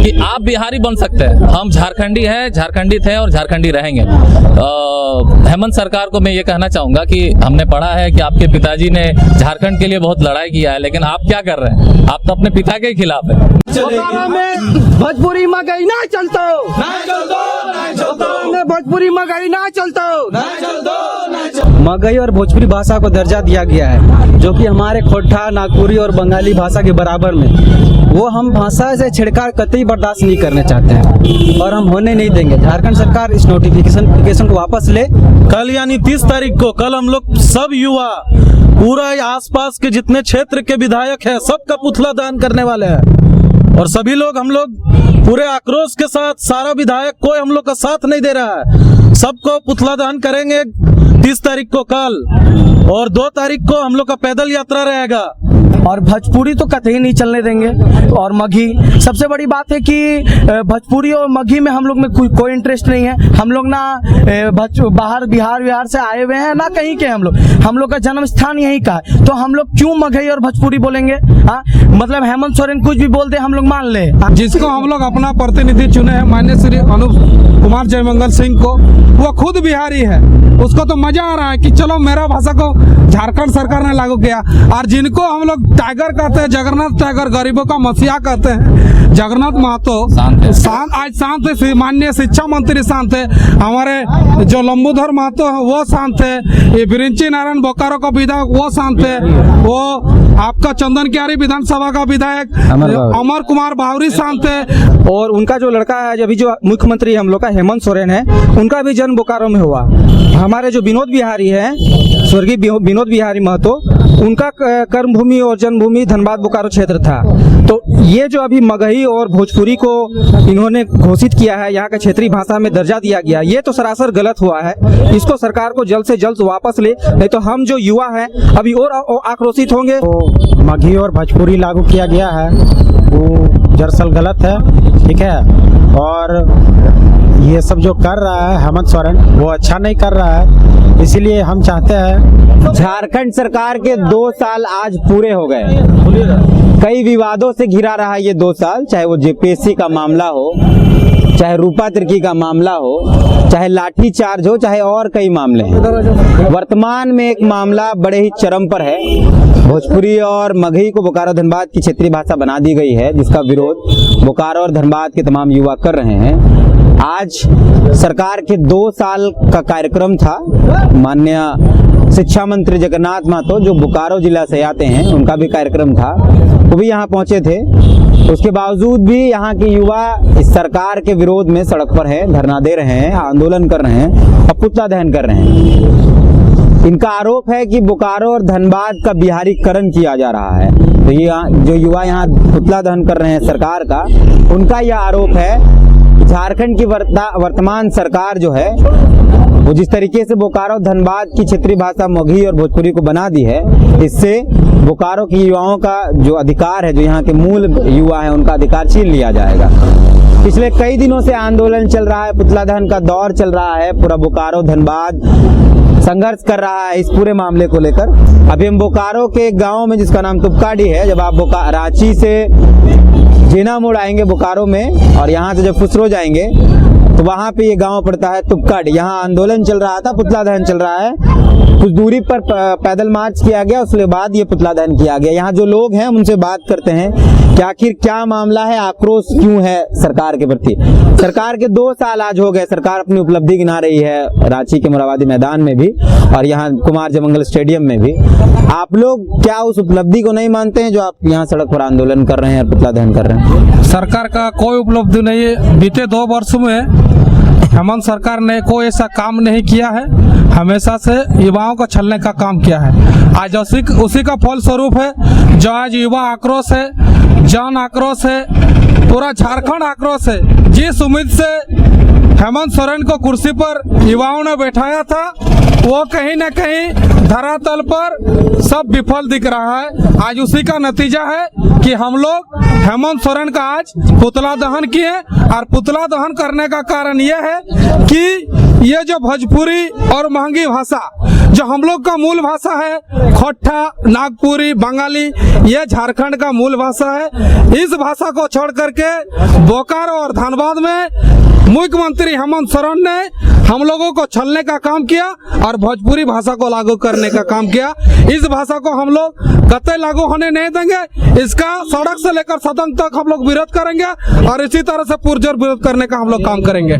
कि आप बिहारी बन सकते हैं। हम झारखंडी हैं, झारखंडी थे और झारखंडी रहेंगे। हेमंत सरकार को मैं ये कहना चाहूंगा कि हमने पढ़ा है कि आपके पिताजी ने झारखंड के लिए बहुत लड़ाई किया है, लेकिन आप क्या कर रहे हैं? आप तो अपने पिता के ही खिलाफ है। भोजपुरी मगई ना चलतो, भोजपुरी मगई ना चलतो। मगही और भोजपुरी भाषा को दर्जा दिया गया है, जो कि हमारे खोटा, नागपुरी और बंगाली भाषा के बराबर में। वो हम भाषा से छिड़काव कतई बर्दाश्त नहीं करना चाहते हैं और हम होने नहीं देंगे। झारखंड सरकार इस नोटिफिकेशन को वापस ले। कल यानी 30 तारीख को कल हम लोग सब युवा पूरा आसपास के जितने क्षेत्र के विधायक हैं सबका पुतला दहन करने वाले हैं और सभी लोग हम लोग पूरे आक्रोश के साथ, सारा विधायक कोई हम लोग का साथ नहीं दे रहा है, सबको पुतला दहन करेंगे 30 तारीख को कल, और 2 तारीख को हम लोग का पैदल यात्रा रहेगा। और भोजपुरी तो कतई नहीं चलने देंगे। और मगही, सबसे बड़ी बात है कि भोजपुरी और मगही में हम लोग में कोई इंटरेस्ट नहीं है। हम लोग ना बाहर बिहार से आए हुए हैं, ना कहीं के। हम लोग का जन्म स्थान यहीं का है, तो हम लोग क्यों मगही और भोजपुरी बोलेंगे? हाँ, मतलब हेमंत सोरेन कुछ भी बोल दे हम लोग मान ले। जिसको हम लोग अपना प्रतिनिधि चुने हैं, माननीय श्री अनूप कुमार जयमंगल सिंह को, वो खुद बिहारी है, उसको तो मजा आ रहा है कि चलो मेरा भाषा को झारखंड सरकार ने लागू किया। और जिनको हम लोग टाइगर कहते हैं, जगन्नाथ टाइगर, गरीबों का मसीहा कहते हैं, जगन्नाथ महतो आज शांत है। माननीय शिक्षा मंत्री शांत है, हमारे जो लंबूधर महतो है वो शांत है, ये बिरिंची नारायण बोकारो का विधायक वो शांत है, वो आपका चंदन क्यारी विधानसभा का विधायक अमर कुमार बावरी शांत है। और उनका जो लड़का है, अभी जो मुख्यमंत्री हम लोग का हेमंत सोरेन है, उनका भी जन्म बोकारो में हुआ। हमारे जो विनोद बिहारी है, स्वर्गीय विनोद बिहारी महतो, उनका कर्मभूमि और जन्मभूमि धनबाद बोकारो क्षेत्र था। तो ये जो अभी मगही और भोजपुरी को इन्होंने घोषित किया है, यहाँ के क्षेत्रीय भाषा में दर्जा दिया गया, ये तो सरासर गलत हुआ है। इसको सरकार को जल्द से जल्द वापस ले, नहीं तो हम जो युवा हैं अभी और आक्रोशित होंगे। तो मगही और भोजपुरी लागू किया गया है, वो दरअसल गलत है, ठीक है। और ये सब जो कर रहा है हेमंत सोरेन, वो अच्छा नहीं कर रहा है, इसीलिए हम चाहते हैं। झारखंड सरकार के 2 साल आज पूरे हो गए। कई विवादों से घिरा रहा ये 2 साल, चाहे वो जेपीएससी का मामला हो, चाहे रूपा तिर्की का मामला हो, चाहे लाठी चार्ज हो, चाहे और कई मामले हैं। वर्तमान में एक मामला बड़े ही चरम पर है। भोजपुरी और मगही को बोकारो धनबाद की क्षेत्रीय भाषा बना दी गई है, जिसका विरोध बोकारो और धनबाद के तमाम युवा कर रहे हैं। आज सरकार के 2 साल का कार्यक्रम था। माननीय शिक्षा मंत्री जगन्नाथ महतो, जो बोकारो जिला से आते हैं, उनका भी कार्यक्रम था, वो भी यहाँ पहुंचे थे। उसके बावजूद भी यहाँ के युवा इस सरकार के विरोध में सड़क पर हैं, धरना दे रहे हैं, आंदोलन कर रहे हैं और पुतला दहन कर रहे हैं। इनका आरोप है कि बोकारो और धनबाद का बिहारीकरण किया जा रहा है। तो ये जो युवा यहाँ पुतला दहन कर रहे हैं सरकार का, उनका यह आरोप है झारखंड की वर्तमान सरकार जो है, वो जिस तरीके से बोकारो धनबाद की क्षेत्रीय भाषा मगही और भोजपुरी को बना दी है, इससे बोकारो के युवाओं का जो अधिकार है, जो यहाँ के मूल युवा है, उनका अधिकार छीन लिया जाएगा। पिछले कई दिनों से आंदोलन चल रहा है, पुतला दहन का दौर चल रहा है, पूरा बोकारो धनबाद संघर्ष कर रहा है इस पूरे मामले को लेकर। अभी हम बोकारो के एक गाँव में, जिसका नाम तुपकाडी है, जब आप रांची से जेना मोड़ आएंगे बोकारो में और यहाँ से जब फुसरो जाएंगे तो वहाँ पे ये गांव पड़ता है तुपकाडी। यहाँ आंदोलन चल रहा था, पुतला दहन चल रहा है, कुछ दूरी पर पैदल मार्च किया गया, उसके बाद ये पुतला दहन किया गया। यहाँ जो लोग हैं उनसे बात करते हैं कि आखिर क्या मामला है, आक्रोश क्यों है सरकार के प्रति। सरकार के 2 साल आज हो गए, सरकार अपनी उपलब्धि गिना रही है रांची के मोरहाबादी मैदान में भी और यहाँ कुमार जयमंगल स्टेडियम में भी। आप लोग क्या उस उपलब्धि को नहीं मानते हैं जो आप यहाँ सड़क पर आंदोलन कर रहे हैं और पुतला दहन कर रहे हैं? सरकार का कोई उपलब्धि नहीं है। बीते 2 वर्षों में हेमंत सरकार ने कोई ऐसा काम नहीं किया है, हमेशा से युवाओं को छलने का काम किया है। आज उसी का फल स्वरूप है जो आज युवा आक्रोश है, जन आक्रोश है, पूरा झारखंड आक्रोश है। जिस उम्मीद से हेमंत सोरेन को कुर्सी पर युवाओं ने बैठाया था, वो कहीं न कहीं धरातल पर सब विफल दिख रहा है। आज उसी का नतीजा है कि हम लोग हेमंत सोरेन का आज पुतला दहन किए और पुतला दहन करने का कारण यह है कि ये जो भोजपुरी और महंगी भाषा जो हम लोग का मूल भाषा है खोट्टा, नागपुरी, बंगाली, ये झारखंड का मूल भाषा है। इस भाषा को छोड़ करके बोकारो और धनबाद में मुख्यमंत्री हेमंत सोरेन ने हम लोगों को छलने का काम किया और भोजपुरी भाषा को लागू करने का काम किया। इस भाषा को हम लोग कतई लागू होने नहीं देंगे। इसका सड़क से लेकर सदन तक हम लोग विरोध करेंगे और इसी तरह से पुरजोर विरोध करने का हम लोग काम करेंगे।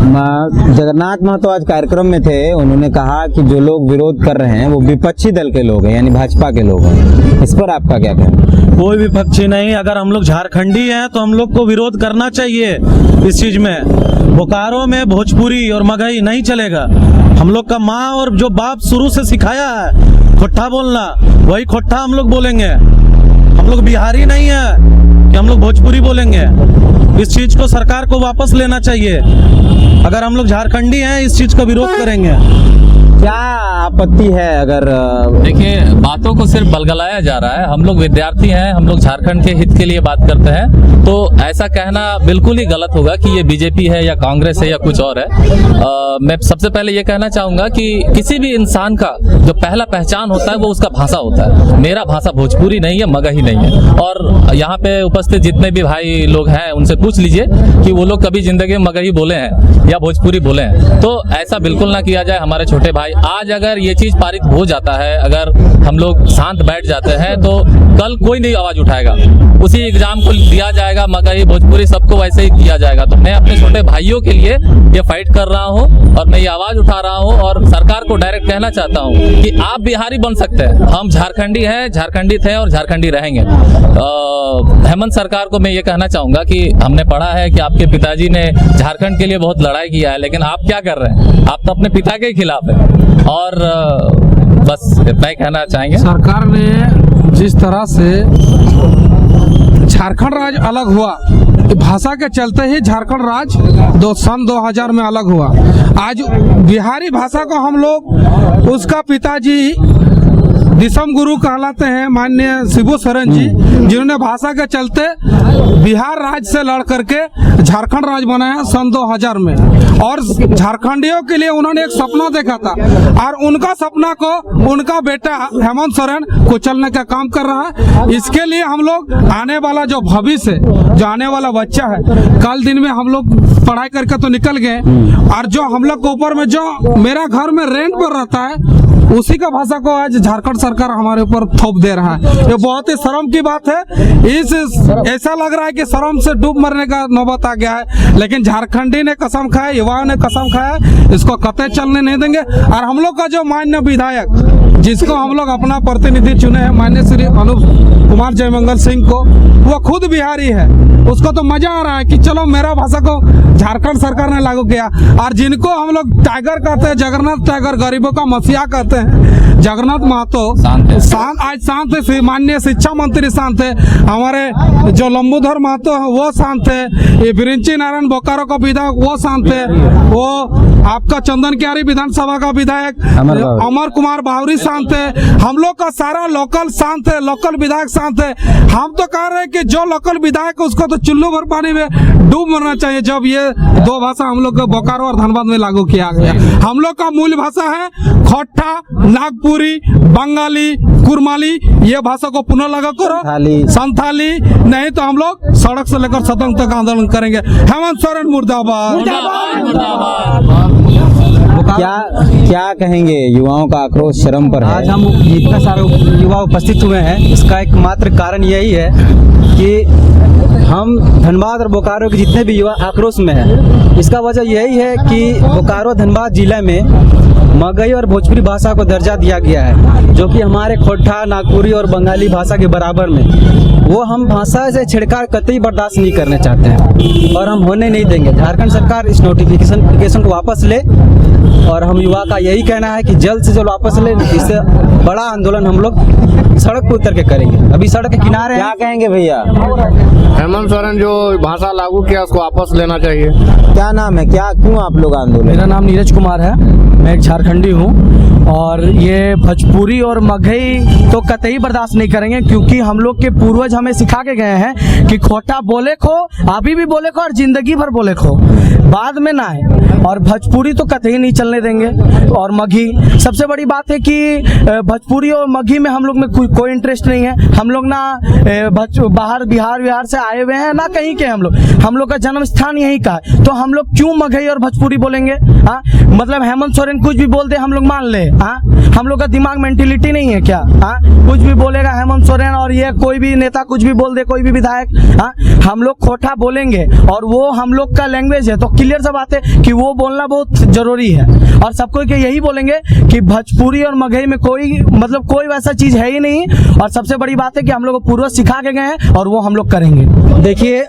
जगन्नाथ महतो आज कार्यक्रम में थे, उन्होंने कहा कि जो लोग विरोध कर रहे हैं वो विपक्षी दल के लोग हैं, यानी भाजपा के लोग हैं। इस पर आपका क्या कहना? कोई विपक्षी नहीं, अगर हम लोग झारखंडी हैं तो हम लोग को विरोध करना चाहिए इस चीज में। बोकारो में भोजपुरी और मगही नहीं चलेगा। हम लोग का माँ और जो बाप शुरू से सिखाया है खोट्टा बोलना, वही खोट्टा हम लोग बोलेंगे। हम लोग बिहारी नहीं है कि हम लोग भोजपुरी बोलेंगे। इस चीज को सरकार को वापस लेना चाहिए। अगर हम लोग झारखंडी हैं इस चीज का विरोध करेंगे। क्या आपत्ति है अगर देखिए, बातों को सिर्फ बलगलाया जा रहा है। हम लोग विद्यार्थी हैं, हम लोग झारखंड के हित के लिए बात करते हैं, तो ऐसा कहना बिल्कुल ही गलत होगा कि ये बीजेपी है या कांग्रेस है या कुछ और है। मैं सबसे पहले ये कहना चाहूंगा कि किसी भी इंसान का जो पहला पहचान होता है वो उसका भाषा होता है। मेरा भाषा भोजपुरी नहीं है, मगही नहीं है। और यहाँ पे उपस्थित जितने भी भाई लोग हैं उनसे पूछ लीजिए कि वो लोग कभी जिंदगी में मगही बोले हैं या भोजपुरी बोले हैं। तो ऐसा बिल्कुल ना किया जाए हमारे छोटे भाई। आज अगर ये चीज पारित हो जाता है, अगर हम लोग शांत बैठ जाते हैं, तो कल कोई नहीं आवाज उठाएगा। उसी एग्जाम को दिया जाएगा, मगही भोजपुरी सबको वैसे ही किया जाएगा। तो मैं अपने छोटे भाइयों के लिए ये फाइट कर रहा हूँ और मैं ये आवाज उठा रहा हूँ और सरकार को डायरेक्ट कहना चाहता हूँ कि आप बिहारी बन सकते हैं, हम झारखंडी हैं, झारखंडी थे और झारखंडी रहेंगे। हेमंत सरकार को मैं ये कहना चाहूंगा कि हमने पढ़ा है कि आपके पिताजी ने झारखंड के लिए बहुत लड़ाई किया है, लेकिन आप क्या कर रहे हैं? आप तो अपने पिता के खिलाफ है। और बस इतना ही कहना चाहेंगे। सरकार ने जिस तरह से झारखंड राज्य अलग हुआ, भाषा के चलते ही झारखंड राज्य सन 2000 में अलग हुआ। आज बिहारी भाषा को हम लोग उसका पिताजी दिसम गुरु कहलाते हैं माननीय शिबू सोरेन जी, जिन्होंने भाषा के चलते बिहार राज्य से लड़ करके झारखंड राज्य बनाया सन 2000 में। और झारखंडियों के लिए उन्होंने एक सपना देखा था और उनका सपना को उनका बेटा हेमंत सोरेन कुचलने का काम कर रहा है। इसके लिए हम लोग आने वाला जो भविष्य, जो आने वाला बच्चा है, कल दिन में हम लोग पढ़ाई करके तो निकल गए और जो हम लोग के ऊपर में जो मेरा घर में रेंट पर रहता है उसी का भाषा को आज झारखंड सरकार हमारे ऊपर थोप दे रहा है। ये बहुत ही शर्म की बात है। ऐसा लग रहा है कि शर्म से डूब मरने का नौबत आ गया है, लेकिन झारखंडी ने कसम खाया, युवाओं ने कसम खाया, इसको कतई चलने नहीं देंगे। और हम लोग का जो माननीय विधायक जिसको हम लोग अपना प्रतिनिधि चुने हैं, माननीय श्री अनूप कुमार जयमंगल सिंह को, वो खुद बिहारी है। उसको तो मजा आ रहा है कि चलो मेरा भाषा को झारखंड सरकार ने लागू किया। और जिनको हम लोग टाइगर कहते हैं, जगन्नाथ टाइगर, गरीबों का मसीहा कहते हैं, जगन्नाथ महतो आज शांत है। माननीय शिक्षा मंत्री शांत है, हमारे जो लंबूधर महतो है वो शांत है, ये बिरिंची नारायण बोकारो का विधायक वो शांत है, वो आपका चंदन क्यारी विधानसभा का विधायक अमर कुमार बावरी शांत है। हम लोग का सारा लोकल शांत है, लोकल विधायक शांत है। हम तो कह रहे हैं कि जो लोकल विधायक उसको तो चुल्लू भर पानी में डूब मरना चाहिए जब ये दो भाषा हम लोग को बोकारो और धनबाद में लागू किया गया। हम लोग का मूल भाषा है खोट्टा, नागपुरी, बंगाली, कुरमाली, ये भाषा को पुनः लागू करो। संथाली नहीं तो हम लोग सड़क से लेकर सदन तक आंदोलन करेंगे। हेमंत सोरेन मुर्दाबाद। क्या कहेंगे? युवाओं का आक्रोश चरम पर है। आज हम इतना सारे युवा उपस्थित हुए हैं, इसका एकमात्र कारण यही है कि हम धनबाद और बोकारो के जितने भी युवा आक्रोश में हैं, इसका वजह यही है कि बोकारो धनबाद जिले में मगही और भोजपुरी भाषा को दर्जा दिया गया है, जो कि हमारे खोट्टा, नागपुरी और बंगाली भाषा के बराबर में। वो हम भाषा से छिड़काव कतई बर्दाश्त नहीं करना चाहते हैं और हम होने नहीं देंगे। झारखंड सरकार इस नोटिफिकेशन को वापस ले और हम युवा का यही कहना है कि जल्द से जल्द वापस ले। इससे बड़ा आंदोलन हम लोग सड़क पर उतर के करेंगे। अभी सड़क के किनारे क्या कहेंगे भैया? हेमंत सोरेन जो भाषा लागू किया उसको वापस लेना चाहिए। क्या नाम है, क्या क्यों आप लोग आंदोलन? मेरा नाम नीरज कुमार है, मैं एक झारखंडी हूँ और ये भोजपुरी और मगही तो कतई बर्दाश्त नहीं करेंगे, क्योंकि हम लोग के पूर्वज हमें सिखा के गए हैं कि खोटा बोले खो, अभी भी बोले खो और जिंदगी भर बोले खो। बाद में ना आए। और भोजपुरी तो कतई नहीं चलने देंगे। और मगही, सबसे बड़ी बात है कि भोजपुरी और मगही में हम लोग में कोई इंटरेस्ट नहीं है। हम लोग ना बाहर बिहार से आए हुए हैं, ना कहीं के। हम लोग का जन्म स्थान यहीं का है, तो हम लोग क्यों मगही और भोजपुरी बोलेंगे? हाँ, मतलब हेमंत सोरेन कुछ भी बोल दे हम लोग मान ले। हाँ, हम लोग का दिमाग मेंटेलिटी नहीं है क्या? हाँ, कुछ भी बोलेगा हेमंत सोरेन, और ये कोई भी नेता कुछ भी बोल दे, कोई भी विधायक। हाँ, हम लोग खोटा बोलेंगे और वो हम लोग का लैंग्वेज है, तो क्लियर सा बात है कि वो बोलना बहुत जरूरी है। और सबको के यही बोलेंगे कि भोजपुरी और मगही में कोई वैसा चीज है ही नहीं। और सबसे बड़ी बात है कि हम लोग को पूर्वज सिखा के गए हैं और वो हम लोग करेंगे। देखिए,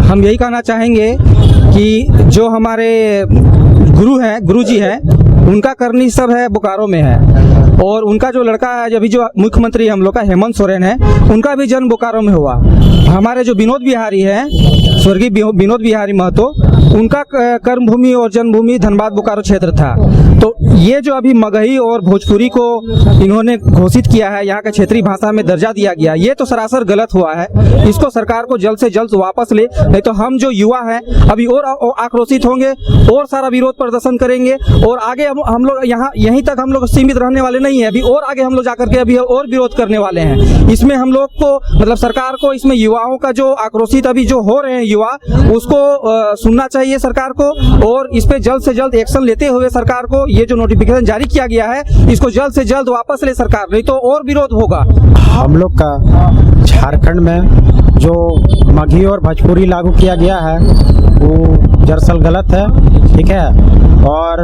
हम यही कहना चाहेंगे कि जो हमारे गुरुजी हैं, उनका करनी सब है बोकारो में है। और उनका जो लड़का है, अभी जो मुख्यमंत्री हम लोग का हेमंत सोरेन है, उनका भी जन्म बोकारो में हुआ। हमारे जो विनोद बिहारी है, स्वर्गीय विनोद बिहारी महतो, उनका कर्मभूमि और जन्मभूमि धनबाद बोकारो क्षेत्र था। तो ये जो अभी मगही और भोजपुरी को इन्होंने घोषित किया है, यहाँ के क्षेत्रीय भाषा में दर्जा दिया गया, ये तो सरासर गलत हुआ है। इसको सरकार को जल्द से जल्द वापस ले, नहीं तो हम जो युवा हैं अभी और आक्रोशित होंगे और सारा विरोध प्रदर्शन करेंगे। और आगे हम लोग यहीं तक हम लोग सीमित रहने वाले नहीं है, अभी और आगे हम लोग जाकर के अभी और विरोध करने वाले हैं। इसमें हम लोग को, मतलब सरकार को, इसमें युवाओं का जो आक्रोशित अभी जो हो रहे हैं युवा, उसको सुनना चाहिए सरकार को। और इस पे जल्द से जल्द एक्शन लेते हुए सरकार को ये जो नोटिफिकेशन जारी किया गया है, इसको जल्द से जल्द वापस ले सरकार, नहीं तो और विरोध होगा। हम लोग का झारखंड में जो मगही और भोजपुरी लागू किया गया है वो दरअसल गलत है, ठीक है। और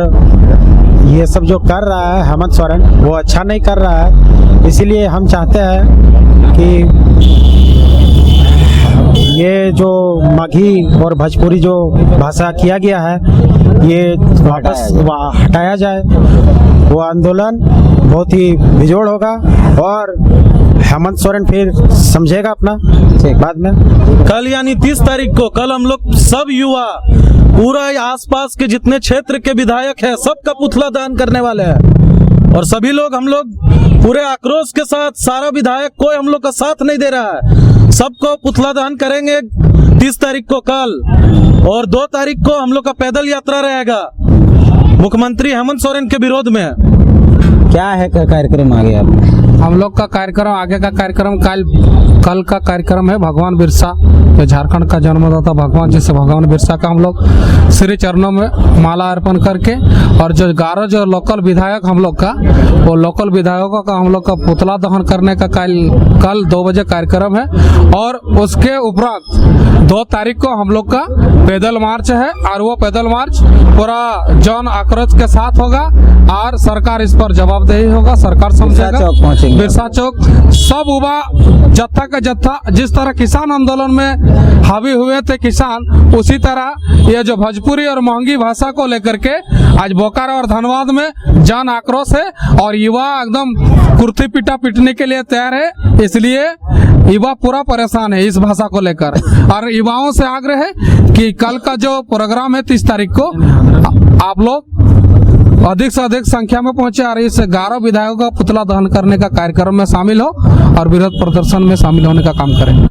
ये सब जो कर रहा है हेमंत सोरेन, वो अच्छा नहीं कर रहा है। इसीलिए हम चाहते हैं कि ये जो मगही और भोजपुरी जो भाषा किया गया है, ये वापस हटाया जाए। वो आंदोलन बहुत ही बेजोड़ होगा और हेमंत सोरेन फिर समझेगा अपना बाद में। कल यानी 30 तारीख को, कल हम लोग सब युवा, पूरा आसपास के जितने क्षेत्र के विधायक हैं, सबका पुतला दान करने वाले हैं। और सभी लोग, हम लोग पूरे आक्रोश के साथ, सारा विधायक कोई हम लोग का साथ नहीं दे रहा है, सबको पुतला दान करेंगे 30 तारीख को कल। और 2 तारीख को हम लोग का पैदल यात्रा रहेगा मुख्यमंत्री हेमंत सोरेन के विरोध में। क्या है कार्यक्रम आगे आप? हम लोग का कार्यक्रम, आगे का कार्यक्रम कल का कार्यक्रम है भगवान बिरसा, जो झारखंड का जन्मदाता भगवान, जैसे भगवान बिरसा का हम लोग श्री चरणों में माला अर्पण करके, और जो 11 जो लोकल विधायक हम लोग का, वो लोकल विधायकों का हम लोग का पुतला दहन करने का कल 2 बजे कार्यक्रम है। और उसके उपरांत 2 तारीख को हम लोग का पैदल मार्च है, और वो पैदल मार्च पूरा जन आक्रोश के साथ होगा और सरकार इस पर जवाबदेही होगा, सरकार समझेगा। बिरसा चौक सब युवा जत्था का जत्था, जिस तरह किसान आंदोलन में हावी हुए थे किसान, उसी तरह ये जो भोजपुरी और महंगी भाषा को लेकर के आज बोकारो और धनबाद में जन आक्रोश है और युवा एकदम कुर्ती पिटा पिटने के लिए तैयार है। इसलिए युवा पूरा परेशान है इस भाषा को लेकर। और युवाओं से आग्रह है कि कल का जो प्रोग्राम है 30 तारीख को, आप लोग अधिक से अधिक संख्या में पहुंचे और इस 11 विधायकों का पुतला दहन करने का कार्यक्रम में शामिल हो और विरोध प्रदर्शन में शामिल होने का काम करें।